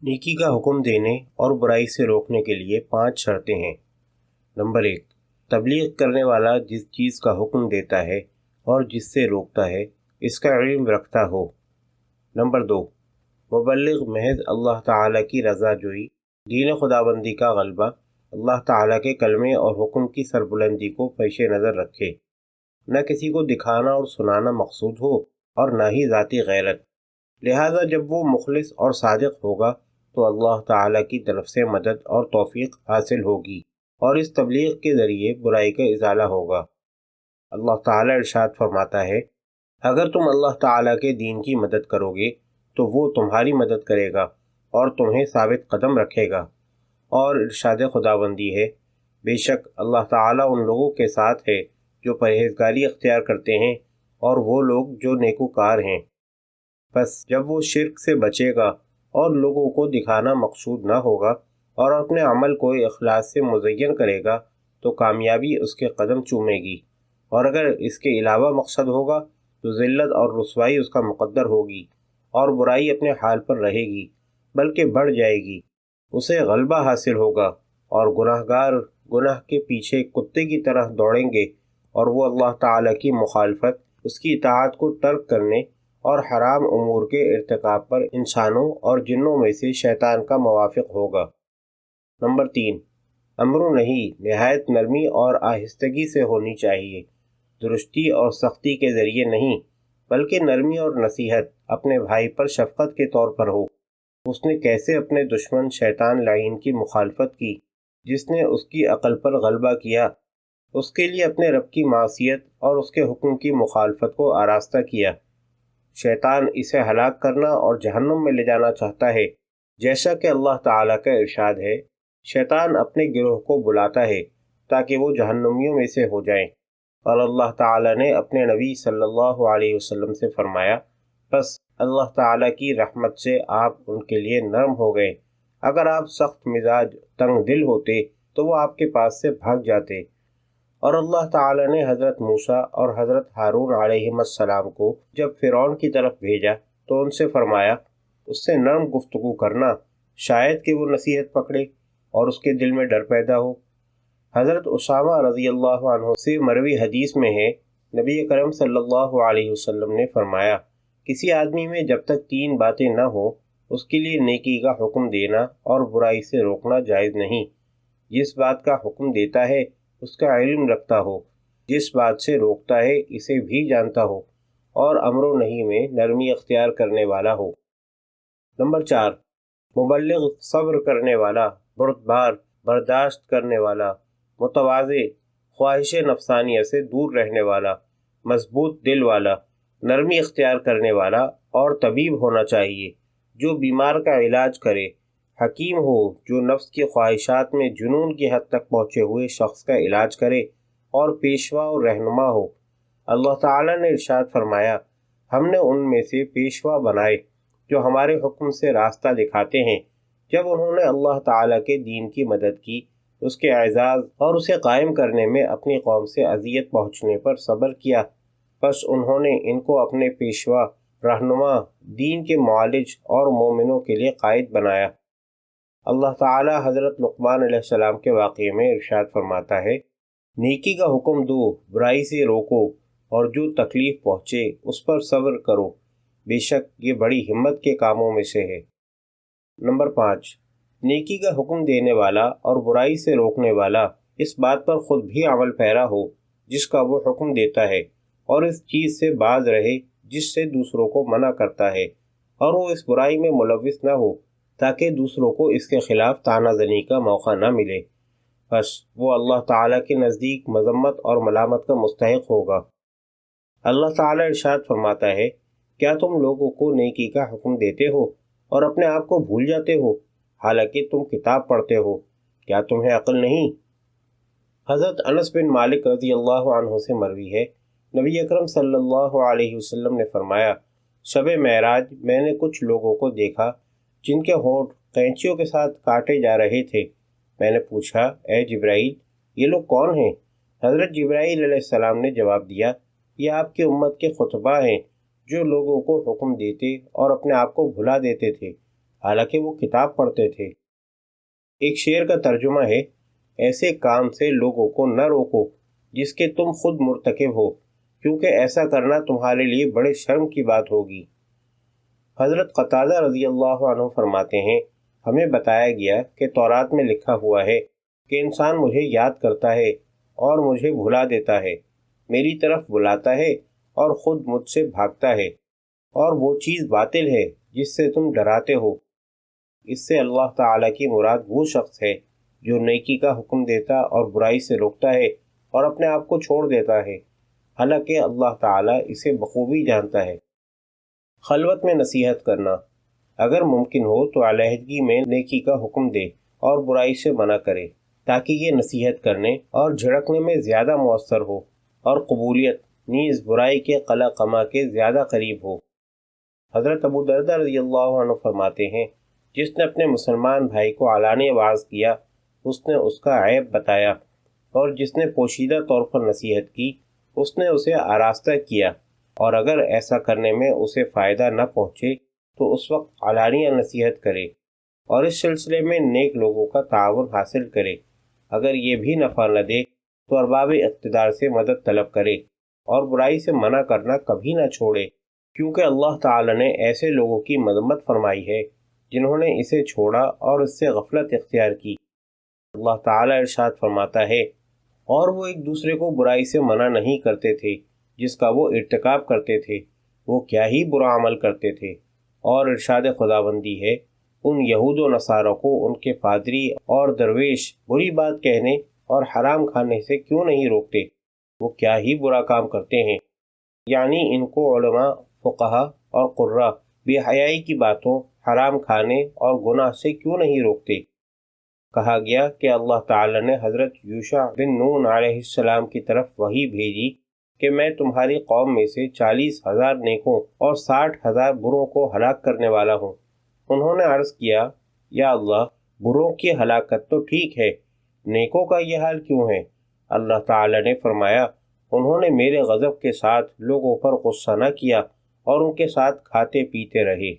نیکی کا حکم دینے اور برائی سے روکنے کے لیے 5 شرطیں ہیں۔ نمبر 1، تبلیغ کرنے والا جس چیز کا حکم دیتا ہے اور جس سے روکتا ہے اس کا علم رکھتا ہو۔ نمبر 2، مبلغ محض اللہ تعالیٰ کی رضا جوئی، دین خداوندی کا غلبہ، اللہ تعالیٰ کے کلمے اور حکم کی سربلندی کو پیش نظر رکھے، نہ کسی کو دکھانا اور سنانا مقصود ہو اور نہ ہی ذاتی غیرت۔ لہذا جب وہ مخلص اور صادق ہوگا تو اللہ تعالیٰ کی طرف سے مدد اور توفیق حاصل ہوگی اور اس تبلیغ کے ذریعے برائی کا ازالہ ہوگا۔ اللہ تعالیٰ ارشاد فرماتا ہے، اگر تم اللہ تعالیٰ کے دین کی مدد کرو گے تو وہ تمہاری مدد کرے گا اور تمہیں ثابت قدم رکھے گا۔ اور ارشاد خداوندی ہے، بے شک اللہ تعالیٰ ان لوگوں کے ساتھ ہے جو پرہیزگاری اختیار کرتے ہیں اور وہ لوگ جو نیکوکار ہیں۔ پس جب وہ شرک سے بچے گا اور لوگوں کو دکھانا مقصود نہ ہوگا اور اپنے عمل کو اخلاص سے مزین کرے گا تو کامیابی اس کے قدم چومے گی، اور اگر اس کے علاوہ مقصد ہوگا تو ذلت اور رسوائی اس کا مقدر ہوگی اور برائی اپنے حال پر رہے گی بلکہ بڑھ جائے گی، اسے غلبہ حاصل ہوگا اور گناہ گار گناہ کے پیچھے کتے کی طرح دوڑیں گے، اور وہ اللہ تعالیٰ کی مخالفت، اس کی اطاعت کو ترک کرنے اور حرام امور کے ارتکاب پر انسانوں اور جنوں میں سے شیطان کا موافق ہوگا۔ نمبر 3، امر و نہی نہایت نرمی اور آہستگی سے ہونی چاہیے، درستی اور سختی کے ذریعے نہیں بلکہ نرمی اور نصیحت اپنے بھائی پر شفقت کے طور پر ہو۔ اس نے کیسے اپنے دشمن شیطان لعین کی مخالفت کی جس نے اس کی عقل پر غلبہ کیا، اس کے لیے اپنے رب کی معصیت اور اس کے حکم کی مخالفت کو آراستہ کیا۔ شیطان اسے ہلاک کرنا اور جہنم میں لے جانا چاہتا ہے، جیسا کہ اللہ تعالیٰ کا ارشاد ہے، شیطان اپنے گروہ کو بلاتا ہے تاکہ وہ جہنمیوں میں سے ہو جائیں، اور اللہ تعالیٰ نے اپنے نبی صلی اللہ علیہ وسلم سے فرمایا، بس اللہ تعالیٰ کی رحمت سے آپ ان کے لیے نرم ہو گئے، اگر آپ سخت مزاج تنگ دل ہوتے تو وہ آپ کے پاس سے بھاگ جاتے۔ اور اللہ تعالیٰ نے حضرت موسیٰ اور حضرت ہارون علیہ السلام کو جب فرعون کی طرف بھیجا تو ان سے فرمایا، اس سے نرم گفتگو کرنا، شاید کہ وہ نصیحت پکڑے اور اس کے دل میں ڈر پیدا ہو۔ حضرت اسامہ رضی اللہ عنہ سے مروی حدیث میں ہے، نبی کرم صلی اللہ علیہ وسلم نے فرمایا، کسی آدمی میں جب تک 3 باتیں نہ ہوں اس کے لیے نیکی کا حکم دینا اور برائی سے روکنا جائز نہیں۔ جس بات کا حکم دیتا ہے اس کا علم رکھتا ہو، جس بات سے روکتا ہے اسے بھی جانتا ہو، اور امر و نہی میں نرمی اختیار کرنے والا ہو۔ نمبر 4، مبلغ صبر کرنے والا، بردبار، برداشت کرنے والا، متواضع، خواہش نفسانیہ سے دور رہنے والا، مضبوط دل والا، نرمی اختیار کرنے والا اور طبیب ہونا چاہیے جو بیمار کا علاج کرے، حکیم ہو جو نفس کی خواہشات میں جنون کی حد تک پہنچے ہوئے شخص کا علاج کرے، اور پیشوا اور رہنما ہو۔ اللہ تعالیٰ نے ارشاد فرمایا، ہم نے ان میں سے پیشوا بنائے جو ہمارے حکم سے راستہ دکھاتے ہیں، جب انہوں نے اللہ تعالیٰ کے دین کی مدد کی، اس کے اعزاز اور اسے قائم کرنے میں اپنی قوم سے اذیت پہنچنے پر صبر کیا، بس انہوں نے ان کو اپنے پیشوا، رہنما، دین کے معالج اور مومنوں کے لیے قائد بنایا۔ اللہ تعالیٰ حضرت لقمان علیہ السلام کے واقعے میں ارشاد فرماتا ہے، نیکی کا حکم دو، برائی سے روکو، اور جو تکلیف پہنچے اس پر صبر کرو، بے شک یہ بڑی ہمت کے کاموں میں سے ہے۔ نمبر 5، نیکی کا حکم دینے والا اور برائی سے روکنے والا اس بات پر خود بھی عمل پیرا ہو جس کا وہ حکم دیتا ہے، اور اس چیز سے باز رہے جس سے دوسروں کو منع کرتا ہے، اور وہ اس برائی میں ملوث نہ ہو تاکہ دوسروں کو اس کے خلاف طعنہ زنی کا موقع نہ ملے، بس وہ اللہ تعالیٰ کے نزدیک مذمت اور ملامت کا مستحق ہوگا۔ اللہ تعالیٰ ارشاد فرماتا ہے، کیا تم لوگوں کو نیکی کا حکم دیتے ہو اور اپنے آپ کو بھول جاتے ہو، حالانکہ تم کتاب پڑھتے ہو، کیا تمہیں عقل نہیں؟ حضرت انس بن مالک رضی اللہ عنہ سے مروی ہے، نبی اکرم صلی اللہ علیہ وسلم نے فرمایا، شب معراج میں نے کچھ لوگوں کو دیکھا جن کے ہونٹ قینچیوں کے ساتھ کاٹے جا رہے تھے۔ میں نے پوچھا، اے جبرائیل، یہ لوگ کون ہیں؟ حضرت جبرائیل علیہ السلام نے جواب دیا، یہ آپ کی امت کے خطبہ ہیں جو لوگوں کو حکم دیتے اور اپنے آپ کو بھلا دیتے تھے، حالانکہ وہ کتاب پڑھتے تھے۔ ایک شعر کا ترجمہ ہے، ایسے کام سے لوگوں کو نہ روکو جس کے تم خود مرتکب ہو، کیونکہ ایسا کرنا تمہارے لیے بڑے شرم کی بات ہوگی۔ حضرت قتادہ رضی اللہ عنہ فرماتے ہیں، ہمیں بتایا گیا کہ تورات میں لکھا ہوا ہے کہ انسان مجھے یاد کرتا ہے اور مجھے بھلا دیتا ہے، میری طرف بلاتا ہے اور خود مجھ سے بھاگتا ہے، اور وہ چیز باطل ہے جس سے تم ڈراتے ہو۔ اس سے اللہ تعالیٰ کی مراد وہ شخص ہے جو نیکی کا حکم دیتا اور برائی سے روکتا ہے اور اپنے آپ کو چھوڑ دیتا ہے، حالانکہ اللہ تعالیٰ اسے بخوبی جانتا ہے۔ خلوت میں نصیحت کرنا، اگر ممکن ہو تو علیحدگی میں نیکی کا حکم دے اور برائی سے منع کرے، تاکہ یہ نصیحت کرنے اور جھڑکنے میں زیادہ مؤثر ہو اور قبولیت نیز برائی کے قلع قمع کے زیادہ قریب ہو۔ حضرت ابو دردہ رضی اللہ عنہ فرماتے ہیں، جس نے اپنے مسلمان بھائی کو علانیہ واعظ کیا، اس نے اس کا عیب بتایا، اور جس نے پوشیدہ طور پر نصیحت کی، اس نے اسے آراستہ کیا، اور اگر ایسا کرنے میں اسے فائدہ نہ پہنچے تو اس وقت علانیہ نصیحت کرے، اور اس سلسلے میں نیک لوگوں کا تعاون حاصل کرے۔ اگر یہ بھی نفع نہ دے تو ارباب اقتدار سے مدد طلب کرے، اور برائی سے منع کرنا کبھی نہ چھوڑے، کیونکہ اللہ تعالی نے ایسے لوگوں کی مذمت فرمائی ہے جنہوں نے اسے چھوڑا اور اس سے غفلت اختیار کی۔ اللہ تعالی ارشاد فرماتا ہے، اور وہ ایک دوسرے کو برائی سے منع نہیں کرتے تھے جس کا وہ ارتکاب کرتے تھے، وہ کیا ہی برا عمل کرتے تھے۔ اور ارشاد خداوندی ہے، ان یہود و نصارہ کو ان کے پادری اور درویش بری بات کہنے اور حرام کھانے سے کیوں نہیں روکتے، وہ کیا ہی برا کام کرتے ہیں۔ یعنی ان کو علماء، فقہا اور قراء بے حیائی کی باتوں، حرام کھانے اور گناہ سے کیوں نہیں روکتے۔ کہا گیا کہ اللہ تعالی نے حضرت یوشع بن نون علیہ السلام کی طرف وحی بھیجی کہ میں تمہاری قوم میں سے 40,000 نیکوں اور 60,000 بروں کو ہلاک کرنے والا ہوں۔ انہوں نے عرض کیا، یا اللہ، بروں کی ہلاکت تو ٹھیک ہے، نیکوں کا یہ حال کیوں ہے؟ اللہ تعالی نے فرمایا، انہوں نے میرے غضب کے ساتھ لوگوں پر غصہ نہ کیا اور ان کے ساتھ کھاتے پیتے رہے۔